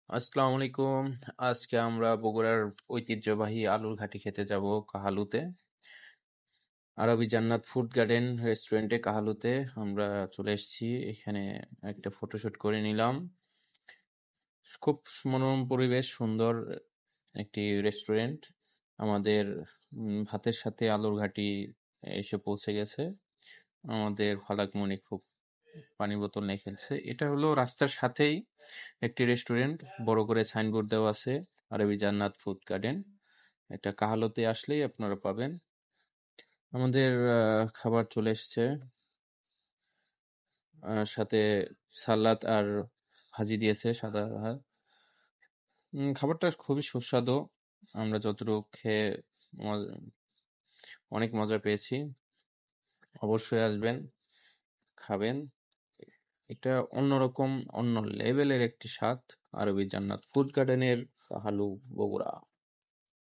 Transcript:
আসসালামু আলাইকুম। আজকে আমরা বগুড়ার ঐতিহ্যবাহী আলুর ঘাটি খেতে যাব কাহালুতে। আরবি জান্নাত ফুড গার্ডেন রেস্টুরেন্টে কাহালুতে আমরা চলে এসেছি। এখানে একটা ফটোশুট করে নিলাম। খুব মনোরম পরিবেশ, সুন্দর একটি রেস্টুরেন্ট। আমাদের ভাতের সাথে আলুর ঘাটি এসে পৌঁছে গেছে। আমাদের ফালাকমণি খুব পানি বোতল নিয়ে খেলছে। এটা হলো রাস্তার সাথেই একটি রেস্টুরেন্ট, বড় করে সাইনবোর্ড দেওয়া আছে আরবি জান্নাত ফুড গার্ডেন। এটা কাহালুতে আসলেই আপনারা পাবেন। আমাদের খাবার চলে এসছে, সাথে সালাদ আর ভাজি দিয়েছে, সাদা ভাত। খাবারটা খুবই সুস্বাদু। আমরা যতটুকু খেয়ে অনেক মজা পেয়েছি। অবশ্যই আসবেন, খাবেন। এটা অন্যরকম, অন্য লেভেলের একটি স্বাদ। আরবি জান্নাত ফুড গার্ডেনের কাহালু, বগুড়া।